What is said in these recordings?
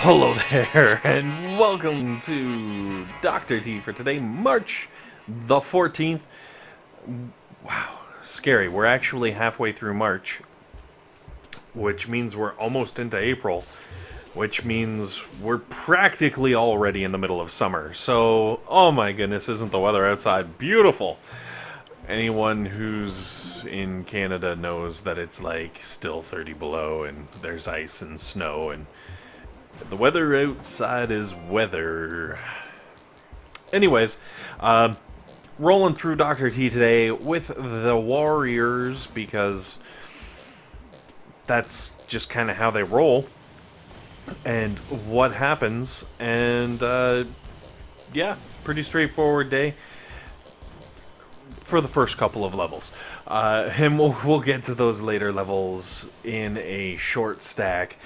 Hello there, and welcome to Dr. T for today, March the 14th. Wow, scary. We're actually halfway through March, which means we're almost into April, which means we're practically already in the middle of summer. So, oh my goodness, isn't the weather outside beautiful? Anyone who's in Canada knows that it's like still 30 below and there's ice and snow and the weather outside is weather. Anyways, rolling through Dr. T today with the Warriors because that's just kind of how they roll and what happens. And yeah, pretty straightforward day for the first couple of levels. And we'll get to those later levels in a short stack.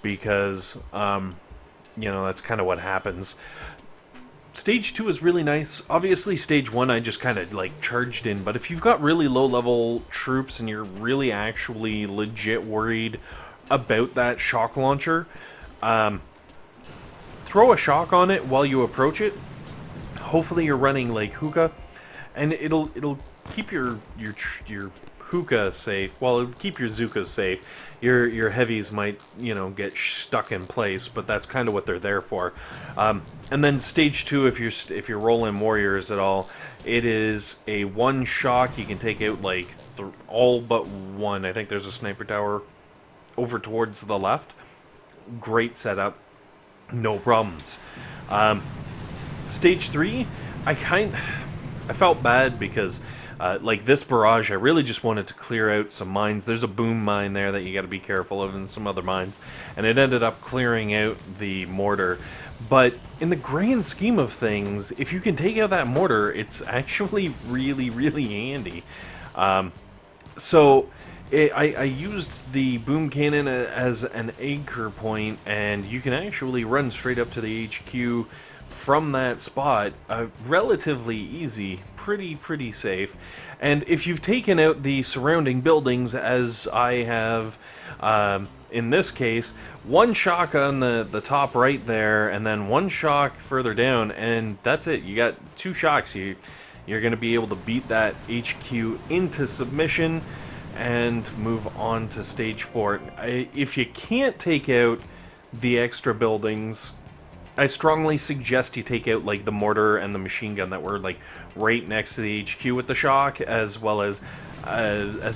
Because, that's kind of what happens. Stage 2 is really nice. Obviously, Stage 1 I just kind of, charged in. But if you've got really low-level troops and you're really actually legit worried about that shock launcher, throw a shock on it while you approach it. Hopefully you're running, Zooka. And it'll keep your hookah safe. Well, it'll keep your Zookas safe. Your heavies might, get stuck in place, but that's kind of what they're there for. And then stage 2, if you're rolling warriors at all, it is a one shock. You can take out all but one. I think there's a sniper tower over towards the left. Great setup, no problems. Stage 3, I felt bad because. This barrage, I really just wanted to clear out some mines. There's a boom mine there that you got to be careful of and some other mines. And it ended up clearing out the mortar. But in the grand scheme of things, if you can take out that mortar, it's actually really, really handy. I used the boom cannon as an anchor point, and you can actually run straight up to the HQ from that spot, relatively easy, pretty safe. And if you've taken out the surrounding buildings, as I have in this case, one shock on the top right there, and then one shock further down, and that's it. You got two shocks. You're going to be able to beat that HQ into submission and move on to stage 4. If you can't take out the extra buildings, I strongly suggest you take out the mortar and the machine gun that were right next to the HQ with the shock, as well as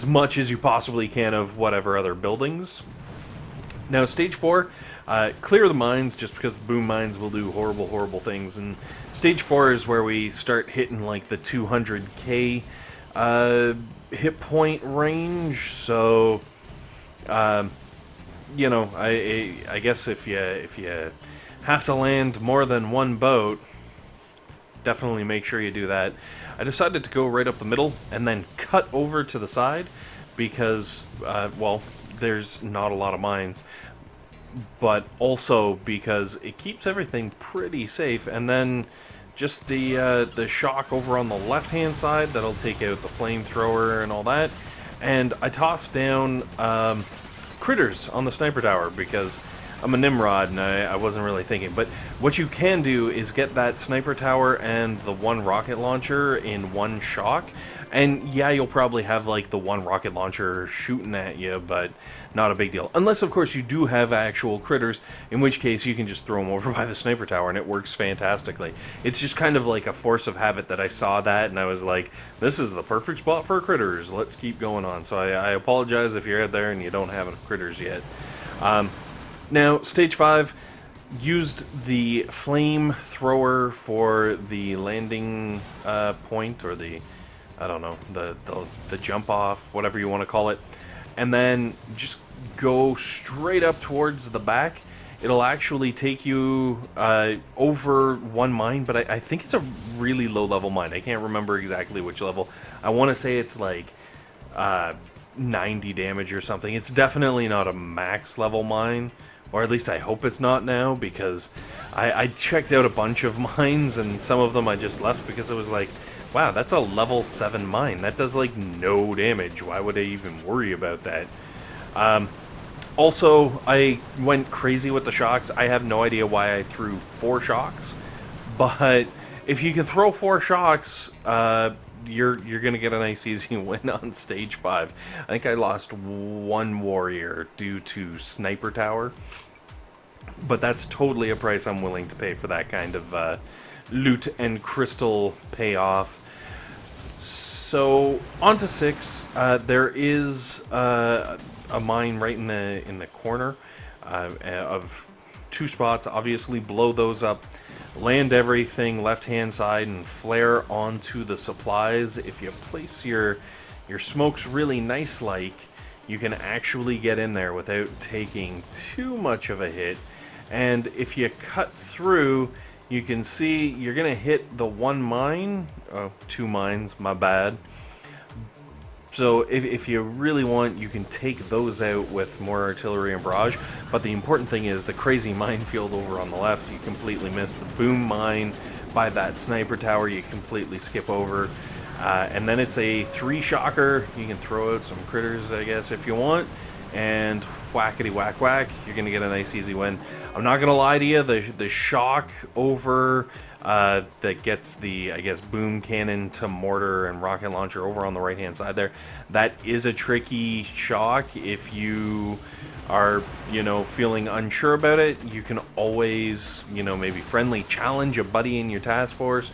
much as you possibly can of whatever other buildings. Now stage 4, clear the mines, just because the boom mines will do horrible things. And stage 4 is where we start hitting the 200k hit point range. So I guess if you have to land more than one boat, definitely make sure you do that. I decided to go right up the middle and then cut over to the side because, there's not a lot of mines, but also because it keeps everything pretty safe. And then just the shock over on the left-hand side, that'll take out the flamethrower and all that. And I tossed down critters on the sniper tower because I'm a Nimrod and I wasn't really thinking. But what you can do is get that sniper tower and the one rocket launcher in one shock. And yeah, you'll probably have the one rocket launcher shooting at you, but not a big deal. Unless, of course, you do have actual critters, in which case you can just throw them over by the sniper tower and it works fantastically. It's just kind of like a force of habit that I saw that and I was like, this is the perfect spot for critters. Let's keep going on. So I apologize if you're out there and you don't have critters yet. Now, stage 5, used the flamethrower for the landing point, or the jump off, whatever you want to call it, and then just go straight up towards the back. It'll actually take you over one mine, but I think it's a really low level mine. I can't remember exactly which level. I want to say it's 90 damage or something. It's definitely not a max level mine. Or at least I hope it's not now, because I checked out a bunch of mines, and some of them I just left because it was wow, that's a level 7 mine. That does no damage. Why would I even worry about that? Also, I went crazy with the shocks. I have no idea why I threw 4 shocks, but if you can throw 4 shocks, you're gonna get a nice easy win on stage 5. I think I lost 1 warrior due to sniper tower, but that's totally a price I'm willing to pay for that kind of loot and crystal payoff. So on to 6. There is a mine right in the corner of 2 spots. Obviously, blow those up, land everything left hand side, and flare onto the supplies. If you place your smokes really nice, like, you can actually get in there without taking too much of a hit. And if you cut through, you can see you're gonna hit the 1 mine, 2 mines, my bad. So if you really want, you can take those out with more artillery and barrage. But the important thing is the crazy minefield over on the left, you completely miss. The boom mine by that sniper tower, you completely skip over. And then it's a 3 shocker. You can throw out some critters, I guess, if you want. And whackety whack whack, you're going to get a nice easy win. I'm not going to lie to you, the shock over that gets the, I guess, boom cannon to mortar and rocket launcher over on the right hand side there, that is a tricky shock. If you are, feeling unsure about it, you can always, maybe friendly challenge a buddy in your task force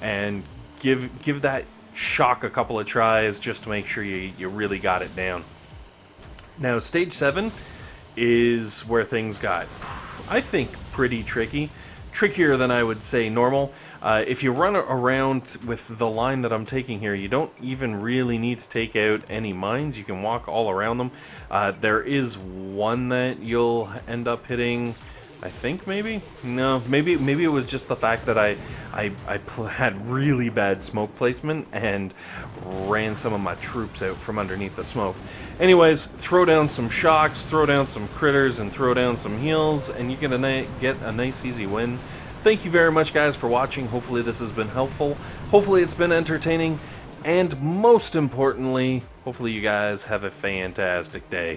and give that shock a couple of tries just to make sure you really got it down. Now, stage 7 is where things got, I think, pretty tricky. Trickier than I would say normal. If you run around with the line that I'm taking here, you don't even really need to take out any mines. You can walk all around them. There is one that you'll end up hitting, I think, maybe? No, maybe it was just the fact that I had really bad smoke placement and ran some of my troops out from underneath the smoke. Anyways, throw down some shocks, throw down some critters, and throw down some heals, and you're gonna get a nice easy win. Thank you very much, guys, for watching. Hopefully this has been helpful. Hopefully it's been entertaining. And most importantly, hopefully you guys have a fantastic day.